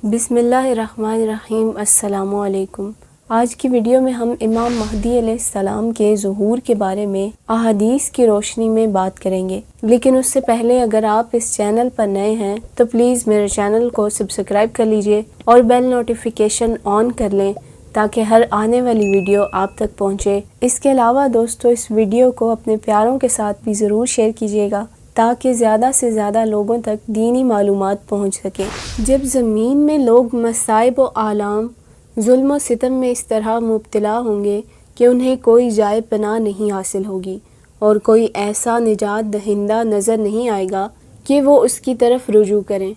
بسم اللہ الرحمن الرحیم۔ السلام علیکم۔ آج کی ویڈیو میں ہم امام مہدی علیہ السلام کے ظہور کے بارے میں احادیث کی روشنی میں بات کریں گے، لیکن اس سے پہلے اگر آپ اس چینل پر نئے ہیں تو پلیز میرے چینل کو سبسکرائب کر لیجئے اور بیل نوٹیفیکیشن آن کر لیں تاکہ ہر آنے والی ویڈیو آپ تک پہنچے۔ اس کے علاوہ دوستو، اس ویڈیو کو اپنے پیاروں کے ساتھ بھی ضرور شیئر کیجیے گا تاکہ زیادہ سے زیادہ لوگوں تک دینی معلومات پہنچ سکیں۔ جب زمین میں لوگ مصائب و آلام، ظلم و ستم میں اس طرح مبتلا ہوں گے کہ انہیں کوئی جائے پناہ نہیں حاصل ہوگی اور کوئی ایسا نجات دہندہ نظر نہیں آئے گا کہ وہ اس کی طرف رجوع کریں،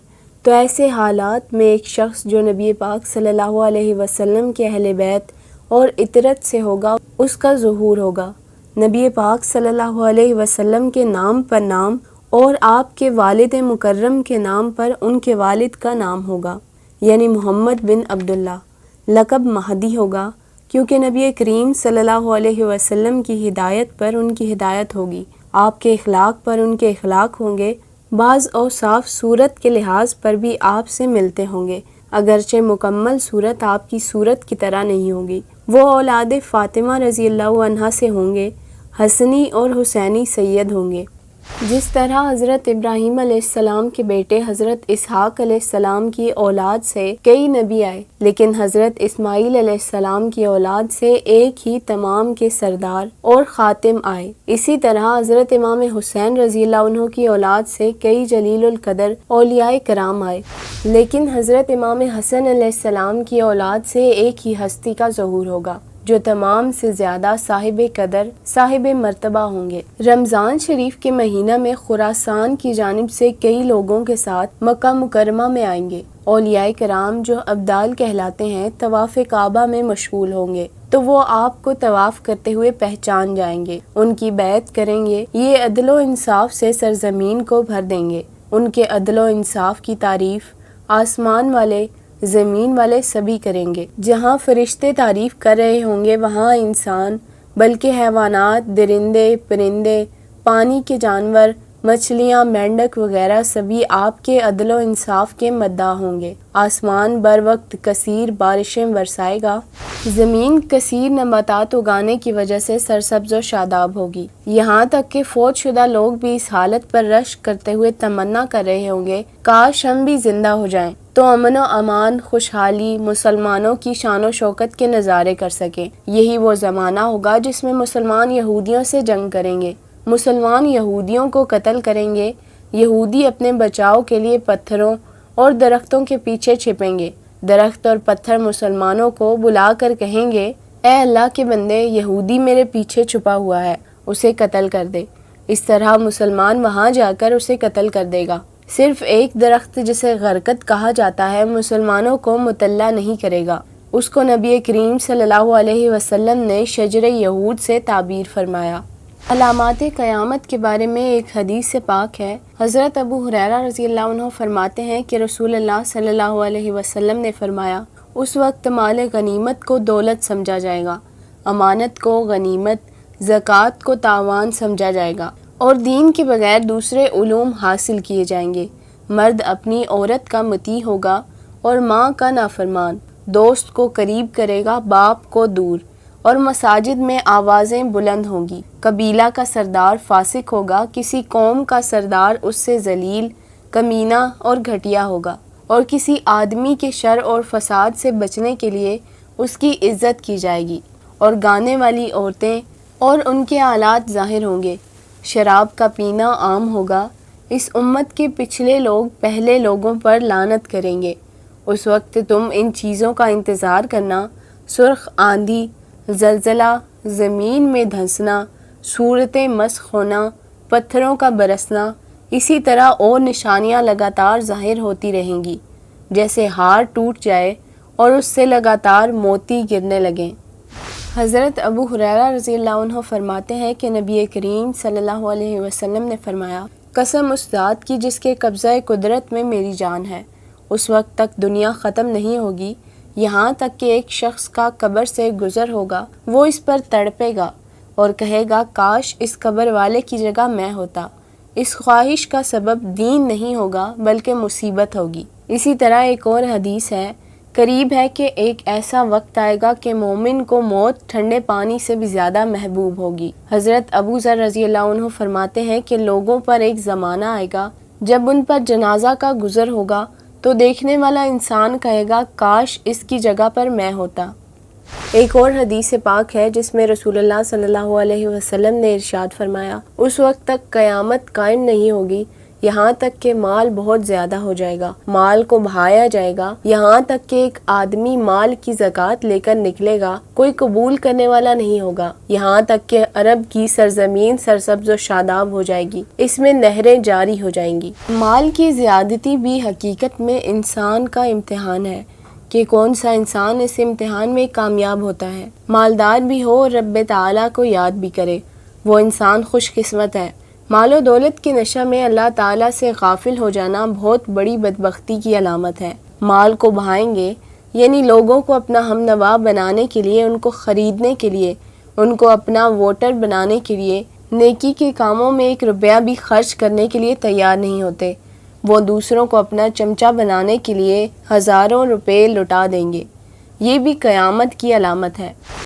تو ایسے حالات میں ایک شخص جو نبی پاک صلی اللہ علیہ وسلم کے اہل بیت اور اطرت سے ہوگا، اس کا ظہور ہوگا۔ نبی پاک صلی اللہ علیہ وسلم کے نام پر نام اور آپ کے والد مکرم کے نام پر ان کے والد کا نام ہوگا، یعنی محمد بن عبداللہ۔ لقب مہدی ہوگا کیونکہ نبی کریم صلی اللہ علیہ وسلم کی ہدایت پر ان کی ہدایت ہوگی، آپ کے اخلاق پر ان کے اخلاق ہوں گے، بعض اوصاف صورت کے لحاظ پر بھی آپ سے ملتے ہوں گے، اگرچہ مکمل صورت آپ کی صورت کی طرح نہیں ہوگی۔ وہ اولاد فاطمہ رضی اللہ عنہا سے ہوں گے، حسنی اور حسینی سید ہوں گے۔ جس طرح حضرت ابراہیم علیہ السلام کے بیٹے حضرت اسحاق علیہ السلام کی اولاد سے کئی نبی آئے، لیکن حضرت اسماعیل علیہ السلام کی اولاد سے ایک ہی تمام کے سردار اور خاتم آئے، اسی طرح حضرت امام حسین رضی اللہ عنہ کی اولاد سے کئی جلیل القدر اولیاء کرام آئے، لیکن حضرت امام حسن علیہ السلام کی اولاد سے ایک ہی ہستی کا ظہور ہوگا جو تمام سے زیادہ صاحب قدر، صاحب مرتبہ ہوں گے۔ رمضان شریف کے مہینہ میں خراسان کی جانب سے کئی لوگوں کے ساتھ مکہ مکرمہ میں آئیں گے۔ اولیاء کرام جو ابدال کہلاتے ہیں طواف کعبہ میں مشغول ہوں گے، تو وہ آپ کو طواف کرتے ہوئے پہچان جائیں گے، ان کی بیعت کریں گے، یہ عدل و انصاف سے سرزمین کو بھر دیں گے۔ ان کے عدل و انصاف کی تعریف آسمان والے، زمین والے سبھی کریں گے۔ جہاں فرشتے تعریف کر رہے ہوں گے وہاں انسان، بلکہ حیوانات، درندے، پرندے، پانی کے جانور، مچھلیاں، مینڈک وغیرہ سبھی آپ کے عدل و انصاف کے مداح ہوں گے۔ آسمان بر وقت کثیر بارشیں برسائے گا، زمین کثیر نباتات اگانے کی وجہ سے سرسبز و شاداب ہوگی، یہاں تک کہ فوت شدہ لوگ بھی اس حالت پر رشک کرتے ہوئے تمنا کر رہے ہوں گے کاش ہم بھی زندہ ہو جائیں تو امن و امان، خوشحالی، مسلمانوں کی شان و شوکت کے نظارے کر سکیں۔ یہی وہ زمانہ ہوگا جس میں مسلمان یہودیوں سے جنگ کریں گے، مسلمان یہودیوں کو قتل کریں گے، یہودی اپنے بچاؤ کے لیے پتھروں اور درختوں کے پیچھے چھپیں گے، درخت اور پتھر مسلمانوں کو بلا کر کہیں گے اے اللہ کے بندے، یہودی میرے پیچھے چھپا ہوا ہے، اسے قتل کر دے۔ اس طرح مسلمان وہاں جا کر اسے قتل کر دے گا۔ صرف ایک درخت جسے غرقد کہا جاتا ہے مسلمانوں کو مطلع نہیں کرے گا، اس کو نبی کریم صلی اللہ علیہ وسلم نے شجر یہود سے تعبیر فرمایا۔ علامات قیامت کے بارے میں ایک حدیث سے پاک ہے، حضرت ابو ہریرہ رضی اللہ عنہ فرماتے ہیں کہ رسول اللہ صلی اللہ علیہ وسلم نے فرمایا، اس وقت مال غنیمت کو دولت سمجھا جائے گا، امانت کو غنیمت، زکوٰۃ کو تاوان سمجھا جائے گا اور دین کے بغیر دوسرے علوم حاصل کیے جائیں گے۔ مرد اپنی عورت کا مطیع ہوگا اور ماں کا نافرمان، دوست کو قریب کرے گا، باپ کو دور، اور مساجد میں آوازیں بلند ہوں گی۔ قبیلہ کا سردار فاسق ہوگا، کسی قوم کا سردار اس سے ذلیل، کمینہ اور گھٹیا ہوگا، اور کسی آدمی کے شر اور فساد سے بچنے کے لیے اس کی عزت کی جائے گی، اور گانے والی عورتیں اور ان کے آلات ظاہر ہوں گے۔ شراب کا پینا عام ہوگا، اس امت کے پچھلے لوگ پہلے لوگوں پر لعنت کریں گے۔ اس وقت تم ان چیزوں کا انتظار کرنا، سرخ آندھی، زلزلہ، زمین میں دھنسنا، صورتیں مسخ ہونا، پتھروں کا برسنا، اسی طرح اور نشانیاں لگاتار ظاہر ہوتی رہیں گی، جیسے ہار ٹوٹ جائے اور اس سے لگاتار موتی گرنے لگیں۔ حضرت ابو ہریرہ رضی اللہ عنہ فرماتے ہیں کہ نبی کریم صلی اللہ علیہ وسلم نے فرمایا، قسم اس ذات کی جس کے قبضہ قدرت میں میری جان ہے، اس وقت تک دنیا ختم نہیں ہوگی یہاں تک کہ ایک شخص کا قبر سے گزر ہوگا، وہ اس پر تڑپے گا اور کہے گا کاش اس قبر والے کی جگہ میں ہوتا۔ اس خواہش کا سبب دین نہیں ہوگا بلکہ مصیبت ہوگی۔ اسی طرح ایک اور حدیث ہے، قریب ہے کہ ایک ایسا وقت آئے گا کہ مومن کو موت ٹھنڈے پانی سے بھی زیادہ محبوب ہوگی۔ حضرت ابو ذر رضی اللہ عنہ فرماتے ہیں کہ لوگوں پر ایک زمانہ آئے گا جب ان پر جنازہ کا گزر ہوگا تو دیکھنے والا انسان کہے گا کاش اس کی جگہ پر میں ہوتا۔ ایک اور حدیث پاک ہے جس میں رسول اللہ صلی اللہ علیہ وسلم نے ارشاد فرمایا، اس وقت تک قیامت قائم نہیں ہوگی یہاں تک کہ مال بہت زیادہ ہو جائے گا، مال کو بہایا جائے گا، یہاں تک کہ ایک آدمی مال کی زکوٰۃ لے کر نکلے گا، کوئی قبول کرنے والا نہیں ہوگا، یہاں تک کہ عرب کی سرزمین سرسبز و شاداب ہو جائے گی، اس میں نہریں جاری ہو جائیں گی۔ مال کی زیادتی بھی حقیقت میں انسان کا امتحان ہے کہ کون سا انسان اس امتحان میں کامیاب ہوتا ہے۔ مالدار بھی ہو اور رب تعالیٰ کو یاد بھی کرے، وہ انسان خوش قسمت ہے۔ مال و دولت کے نشہ میں اللہ تعالیٰ سے غافل ہو جانا بہت بڑی بدبختی کی علامت ہے۔ مال کو بہائیں گے یعنی لوگوں کو اپنا ہم نوا بنانے کے لیے، ان کو خریدنے کے لیے، ان کو اپنا ووٹر بنانے کے لیے، نیکی کے کاموں میں ایک روپیہ بھی خرچ کرنے کے لیے تیار نہیں ہوتے۔ وہ دوسروں کو اپنا چمچہ بنانے کے لیے ہزاروں روپے لٹا دیں گے۔ یہ بھی قیامت کی علامت ہے۔